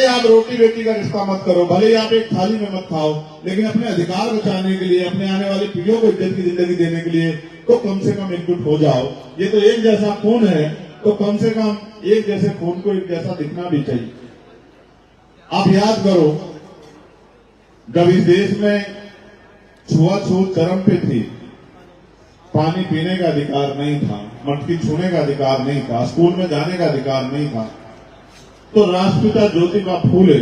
आप रोटी बेटी का रिश्ता मत करो, भले ही आप एक थाली में मत खाओ, लेकिन अपने अधिकार बचाने के लिए, अपने आने वाली पीढ़ियों को इज्जत की जिंदगी देने के लिए तो कम से कम एकजुट हो जाओ। ये तो एक जैसा खून है, तो कम से कम एक जैसे खून को एक जैसा दिखना भी चाहिए। आप याद करो, जब इस देश में छुआछूत चरम पे थी, पानी पीने का अधिकार नहीं था, मटकी छूने का अधिकार नहीं था, स्कूल में जाने का अधिकार नहीं था, तो राष्ट्रपिता ज्योतिबा फूले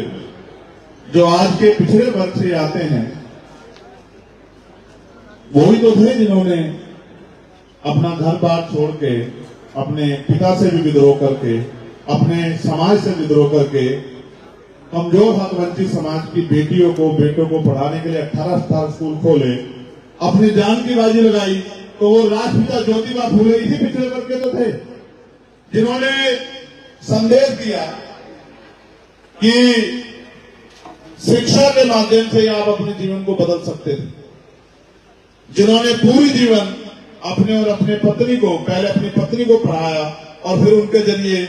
जो आज के पिछड़े वर्ग से आते हैं, वही तो थे जिन्होंने अपना घर बार छोड़ के, अपने पिता से भी विद्रोह करके, अपने समाज से विद्रोह करके, कमजोर हक वंचित समाज की बेटियों को बेटों को पढ़ाने के लिए 18 स्कूल खोले, अपनी जान की बाजी लगाई। तो वो राष्ट्रपिता ज्योतिबा फूले इसी पिछड़े वर्ग के तो थे जिन्होंने संदेश दिया कि शिक्षा के माध्यम से आप अपने जीवन को बदल सकते थे, जिन्होंने पूरी जीवन अपने और अपने पत्नी को, पहले अपनी पत्नी को पढ़ाया और फिर उनके जरिए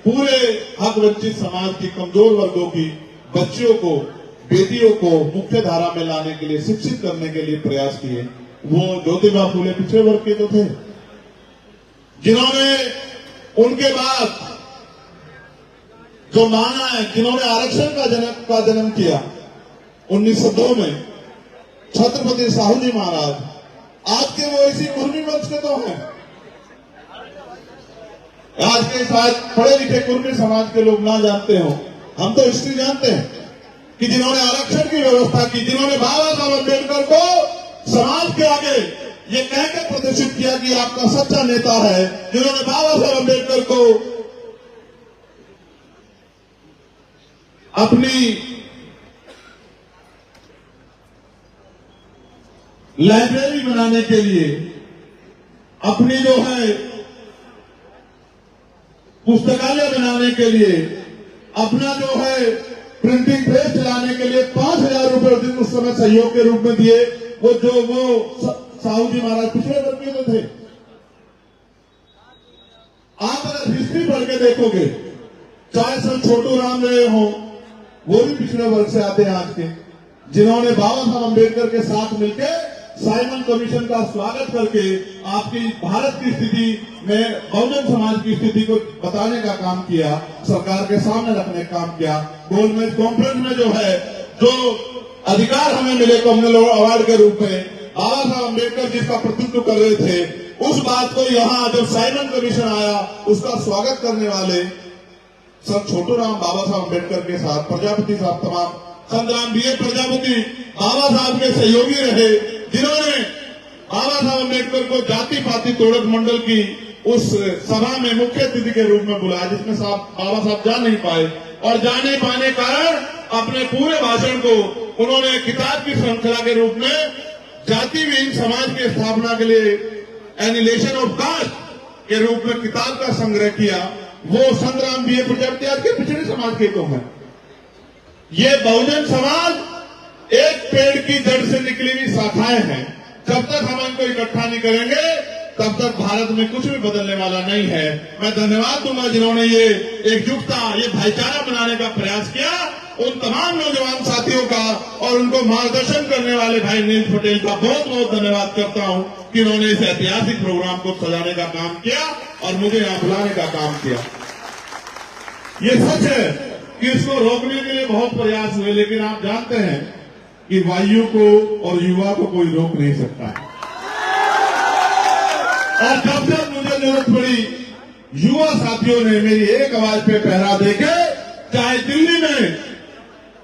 पूरे हक वंचित समाज की कमजोर वर्गों की बच्चियों को, बेटियों को मुख्य धारा में लाने के लिए, शिक्षित करने के लिए प्रयास किए। वो ज्योतिबा फूले पिछड़े वर्ग के तो थे जिन्होंने उनके बाद जो माना है, जिन्होंने आरक्षण का जन्म किया 1902 में, छत्रपति साहू जी महाराज, आज के वो इसी कुर्मी वंश के तो हैं। आज के शायद पढ़े लिखे कुर्मी समाज के लोग ना जानते हो, हम तो हिस्ट्री जानते हैं कि जिन्होंने आरक्षण की व्यवस्था की, जिन्होंने बाबा साहब अम्बेडकर को समाज के आगे ये कहकर प्रदर्शित किया कि आपका सच्चा नेता है, जिन्होंने बाबा साहब अम्बेडकर को अपनी लाइब्रेरी बनाने के लिए, अपनी जो है पुस्तकालय बनाने के लिए, अपना जो है प्रिंटिंग प्रेस चलाने के लिए 5,000 रुपए उस समय सहयोग के रूप में दिए। वो साहू जी महाराज पिछड़े वर्ग के तो थे। आप अगर हिस्ट्री पढ़ के देखोगे, चाहे सर छोटू राम रहे हो, वो भी पिछड़े वर्ग से आते हैं आज के, जिन्होंने बाबा साहब अम्बेडकर के साथ मिलकर साइमन कमीशन का स्वागत करके आपकी भारत की स्थिति में बहुजन समाज की स्थिति को बताने का काम किया, सरकार के सामने रखने का काम किया। गोलमेज कॉन्फ्रेंस में जो है, जो अधिकार हमें मिले कम्युनल अवार्ड के रूप में, बाबा साहब अम्बेडकर जिसका प्रतिनिधित्व कर रहे थे, उस बात को यहाँ जब साइमन कमीशन आया, उसका स्वागत करने वाले सर छोटू राम बाबा साहब अम्बेडकर के साथ, प्रजापति साहब, तमाम संग्राम बीए प्रजापति बाबा साहब के सहयोगी रहे, जिन्होंने बाबा साहब अम्बेडकर को जाति पाति तोड़क मंडल की उस सभा में मुख्य अतिथि के रूप में बुलाया, जिसमें बाबा साहब जा नहीं पाए, और जा नहीं पाने कारण अपने पूरे भाषण को उन्होंने किताब की श्रृंखला के रूप में जाति विहीन समाज की स्थापना के लिए एनिलेशन ऑफ कास्ट के रूप में किताब का संग्रह किया। वो संग्राम बीए प्रजापति आज के पिछड़े समाज के तो है। ये बहुजन समाज एक पेड़ की जड़ से निकली हुई शाखाएं हैं। जब तक हम इनको इकट्ठा नहीं करेंगे, तब तक भारत में कुछ भी बदलने वाला नहीं है। मैं धन्यवाद दूंगा जिन्होंने ये एकजुटता, ये भाईचारा बनाने का प्रयास किया, उन तमाम नौजवान साथियों का और उनको मार्गदर्शन करने वाले भाई नील पटेल का बहुत बहुत धन्यवाद करता हूं कि उन्होंने इस ऐतिहासिक प्रोग्राम को सजाने का काम किया और मुझे यहां बुलाने का काम किया। ये सच है कि इसको रोकने के लिए बहुत प्रयास हुए, लेकिन आप जानते हैं कि वायु को और युवा को कोई रोक नहीं सकता है। और जब जब मुझे जरूरत पड़ी, युवा साथियों ने मेरी एक आवाज पे पहरा देके, चाहे दिल्ली में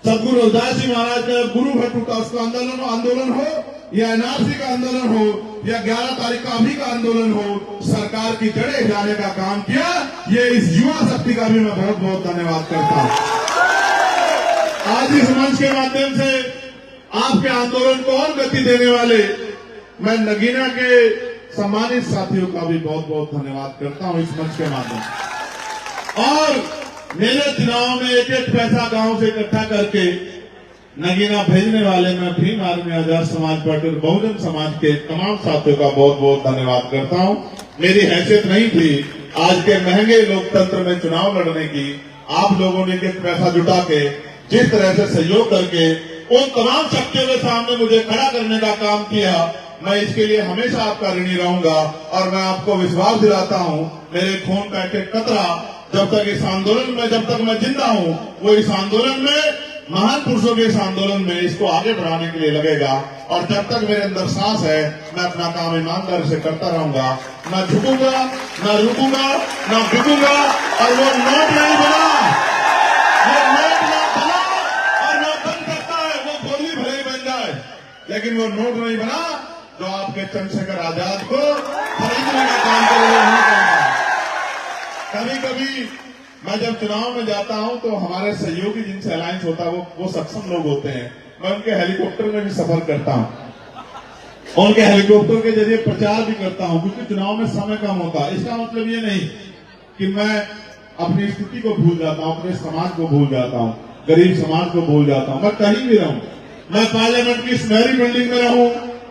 सदगुरु रविदास जी महाराज का गुरु भट्ट का उसका आंदोलन हो, या एनआरसी का आंदोलन हो, या 11 तारीख का अभी का आंदोलन हो, सरकार की जड़ें हिलाने का काम किया। ये इस युवा शक्ति का भी मैं बहुत बहुत धन्यवाद करता हूं। आज इस मंच के माध्यम से आपके आंदोलन को और गति देने वाले मैं नगीना के सम्मानित साथियों का भी बहुत बहुत धन्यवाद करता हूं इस मंच के माध्यम से। और मेरे चुनाव में एक एक पैसा गांव से इकट्ठा करके नगीना भेजने वाले मैं भीम आर्मी आजाद समाज पार्टी और बहुजन समाज के तमाम साथियों का बहुत बहुत धन्यवाद करता हूं। मेरी हैसियत नहीं थी आज के महंगे लोकतंत्र में चुनाव लड़ने की आप लोगों ने पैसा जुटा के जिस तरह से सहयोग करके उन तमाम शक्तियों के सामने मुझे खड़ा करने का काम किया, मैं इसके लिए हमेशा आपका ऋणी रहूंगा। और मैं आपको विश्वास दिलाता हूं, मेरे खून का एक एक कतरा जब तक इस आंदोलन में, जब तक मैं जिंदा हूं, वो इस आंदोलन में, महान पुरुषों के इस आंदोलन में इसको आगे बढ़ाने के लिए लगेगा। और जब तक मेरे अंदर सांस है, मैं अपना काम ईमानदारी से करता रहूंगा, न झुकूंगा, न रुकूंगा, न बिकूंगा। और वो नोट नहीं बना, वो नोट ना बना और न बन सकता है, वो गोली भले ही बन जाए, लेकिन वो नोट नहीं बना जो आपके चंद्रशेखर आजाद को खरीदने का काम करेगा। कभी कभी मैं जब चुनाव में जाता हूं तो हमारे सहयोगी जिनसे अलायंस होता है वो सक्षम लोग होते हैं, मैं उनके हेलीकॉप्टर में भी सफर करता हूं, उनके हेलीकॉप्टर के जरिए प्रचार भी करता हूं, क्योंकि चुनाव में समय कम होता है। इसका मतलब ये नहीं कि मैं अपनी स्थिति को भूल जाता हूं, अपने समाज को भूल जाता हूं, गरीब समाज को भूल जाता हूं। मैं कहीं भी रहूं, मैं पार्लियामेंट की सुनहरी बिल्डिंग में रहूं,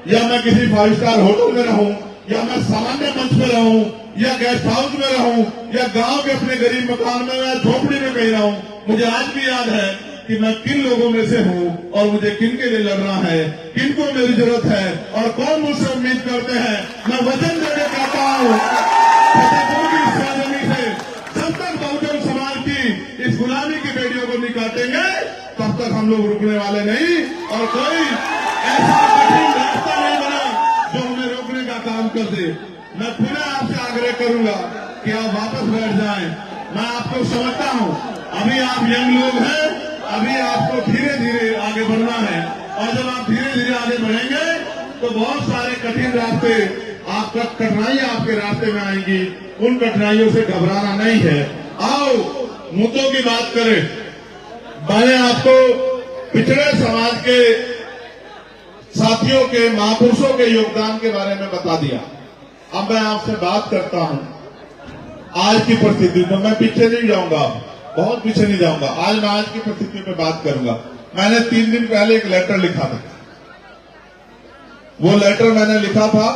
या मैं किसी 5 स्टार होटल में रहूं, या मैं सामान्य मंच में रहूं, या गेस्ट हाउस में रहूं, या गांव के अपने गरीब मकान में या झोपड़ी में कहीं रहूं, मुझे आज भी याद है कि मैं किन लोगों में से हूं और मुझे किन के लिए लड़ना है, किन को मेरी जरूरत है और कौन मुझसे उम्मीद करते हैं। मैं वचन देने चाहता हूं, फतेहपुर की सरजमी से जब तक बहुजन समाज की इस गुलामी की बेड़ियों को नहीं काटेंगे, तब तक हम लोग रुकने वाले नहीं। और कोई ऐसा कठिन रास्ता नहीं बना जो हमें रोकने का काम कर दे। मैं पुनः आपसे आग्रह करूंगा कि आप वापस बैठ जाएं। मैं आपको समझता हूं, अभी आप यंग लोग हैं, अभी आपको धीरे धीरे आगे बढ़ना है। और जब आप धीरे धीरे आगे बढ़ेंगे तो बहुत सारे कठिन रास्ते, आपका कठिनाइयां आपके रास्ते में आएंगी, उन कठिनाइयों से घबराना नहीं है। आओ मुद्दों की बात करें। मैंने आपको पिछड़े समाज के साथियों के, महापुरुषों के योगदान के बारे में बता दिया। अब मैं आपसे बात करता हूं आज की परिस्थिति में। मैं पीछे नहीं जाऊंगा, बहुत पीछे नहीं जाऊंगा। आज मैं आज की परिस्थिति पे बात करूंगा। मैंने 3 दिन पहले एक लेटर लिखा था। वो लेटर मैंने लिखा था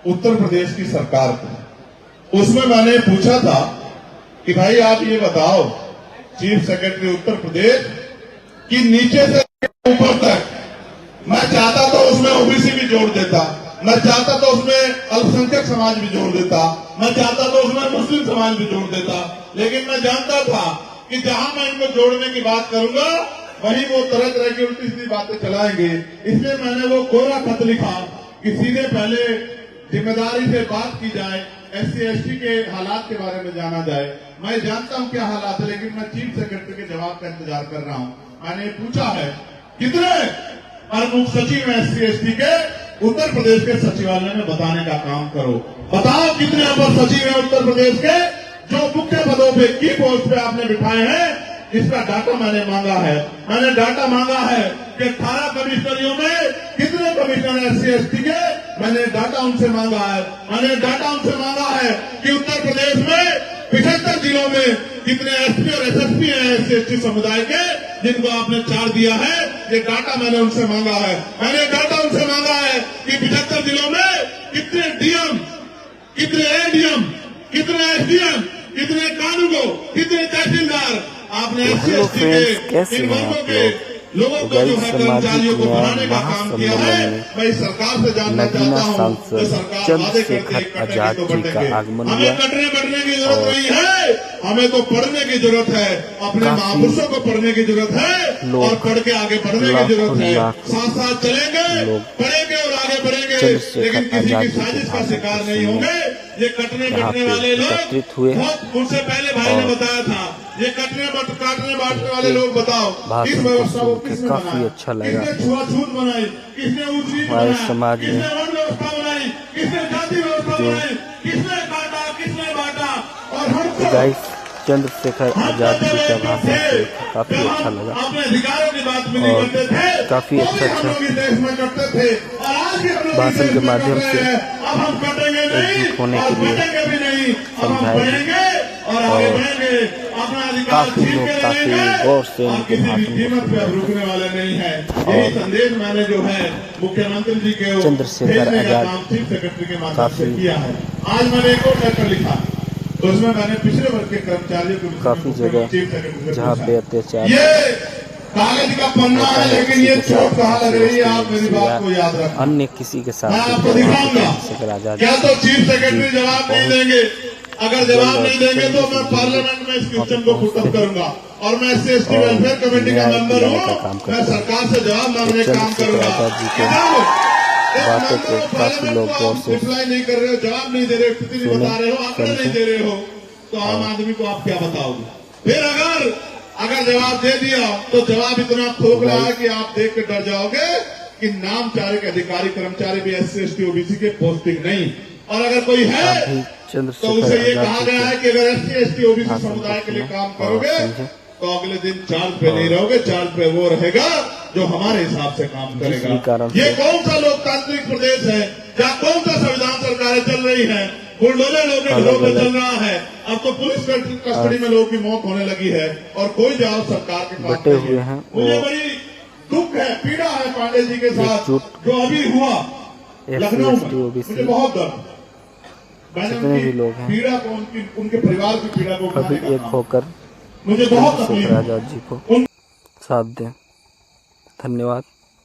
उत्तर प्रदेश की सरकार को। उसमें मैंने पूछा था कि भाई आप ये बताओ, चीफ सेक्रेटरी उत्तर प्रदेश कि नीचे से ऊपर तक, मैं चाहता तो उसमें ओबीसी भी जोड़ देता, मैं चाहता तो उसमें अल्पसंख्यक समाज भी जोड़ देता, मैं चाहता तो उसमें मुस्लिम समाज भी जोड़ देता, लेकिन मैं जानता था कि जहां मैं इनको जोड़ने की बात करूंगा वहीं वो तरह तरह की उल्टी सीधी बातें चलाएंगे। इसलिए मैंने वो कोरा खत लिखा कि सीधे पहले जिम्मेदारी से बात की जाए, SC/ST के हालात के बारे में जाना जाए। मैं जानता हूं क्या हालात है, लेकिन मैं चीफ सेक्रेटरी के जवाब का इंतजार कर रहा हूं। मैंने पूछा है कितने प्रमुख सचिव SC/ST के उत्तर प्रदेश के सचिवालय में बताने का काम करो। बताओ कितने अपर सचिव हैं उत्तर प्रदेश के जो मुख्य पदों पे, की पोस्ट पे आपने बिठाए हैं। इसका डाटा मैंने मांगा है। मैंने डाटा मांगा है कि 18 कमिश्नरियों में कितने कमिश्नर SC/ST के, मैंने डाटा उनसे मांगा है। मैंने डाटा उनसे मांगा है कि उत्तर प्रदेश में 75 जिलों में कितने SP और SSP हैं SC/ST समुदाय के, जिनको आपने चार्ज दिया है। ये डाटा मैंने उनसे मांगा है। मैंने डाटा उनसे मांगा है कि 75 जिलों में कितने DM, कितने ADM, कितने SDM, कितने कानूनगो, कितने तहसीलदार आपने SC/ST के इन वर्गों के लोगों को जो है कर्मचारियों को बनाने का काम किया है। मैं सरकार से जानना चाहता हूँ तो सरकार वादे करती है कटने तो बढ़ेंगे। हमें कटने बढ़ने की जरूरत नहीं है, हमें तो पढ़ने की जरूरत है, अपने महापुरुषों को पढ़ने की जरूरत है और पढ़ के आगे बढ़ने की जरूरत है। साथ साथ चलेंगे, पढ़ेंगे और आगे बढ़ेंगे, लेकिन किसी की साजिश का शिकार नहीं होंगे। ये कटने बढ़ने वाले लोग बहुत उनसे पहले भाई ने बताया था, ये काटने बांटने वाले लोग बताओ इस व्यवस्था को किसने काफी अच्छा लगा। किसने छुआछूत बनाई, किसने ऊंची हमारे समाज में किसने वर्ण व्यवस्था बनाई, किसने जाति व्यवस्था बनाई, किसने काटा, किसने बांटा। और हम गाइस चंद्रशेखर आजाद जी का भाषण से काफी अच्छा लगा अपने अधिकारों की बात भी नहीं करते थे, काफी अच्छा देश में करते थे। और आज भी हम लोग भाषण के माध्यम से अब हम कटेंगे नहीं होने और के लिए बटेंगे भी नहीं, अब हम समझाया बढ़ेंगे और आगे बढ़ेंगे। अपना अधिकार काफी छीन लोग के काफी रहेंगे गौर से और उनके किसी भी भाषण कीमत को पे सुना। रुकने वाले नहीं है। यही संदेश मैंने जो है मुख्यमंत्री जी के चंद्रशेखर भेजने का आजाद काम चीफ सेक्रेटरी के माध्यम काफी से किया है। आज मैंने एक और लेटर लिखा तो इसमें मैंने पिछले वर्ग के कर्मचारियों को काफी जगह जहाँ पे अत्याचार ये कागज का पन्ना है, लेकिन ये चोट कहाँ लग रही है, आप मेरी बात को याद रखना। अन्य किसी के साथ मैं आपको दिखाऊंगा। क्या तो चीफ सेक्रेटरी जवाब नहीं देंगे, अगर जवाब नहीं देंगे तो मैं पार्लियामेंट में इस क्वेश्चन को पुटअप करूंगा। और मैं SC/ST वेलफेयर कमेटी का मेंबर हूँ, मैं सरकार से जवाब मांगने का काम करूंगा। बातों को काफी लोग गौर से रिप्लाई नहीं कर रहे हो, जवाब नहीं दे रहे हो, स्थिति नहीं बता रहे हो, आंकड़े नहीं दे रहे हो, तो आम आदमी को आप क्या बताओगे? फिर अगर जवाब दे दिया तो जवाब इतना खोखला है कि आप देख के डर जाओगे कि नामचारे के अधिकारी कर्मचारी भी SC/ST OBC के पोस्टिंग नहीं। और अगर कोई है तो उसे ये कहा गया है कि अगर SC/ST OBC समुदाय के लिए काम करोगे तो अगले दिन चार्ज पे नहीं रहोगे, चार्ज पे वो रहेगा जो हमारे हिसाब से काम करेगा। ये कौन सा लोकतांत्रिक प्रदेश है जहाँ कौन सा संविधान सरकारें चल रही हैं? बुलडोजर लोगों के घरों में चल रहा है, अब तो पुलिस कस्टडी में लोगों की मौत होने लगी है और कोई जवाब सरकार के पास नहीं है। मुझे बड़ी दुख है, पीड़ा है पांडे जी के साथ जो अभी हुआ लखनऊ में, मुझे बहुत दर्द। जितने भी लोग हैं पीड़ा को उनके परिवार की पीड़ा को कभी एक होकर मुझे बहुत चंद्रशेखर आजाद जी को साथ दें। धन्यवाद।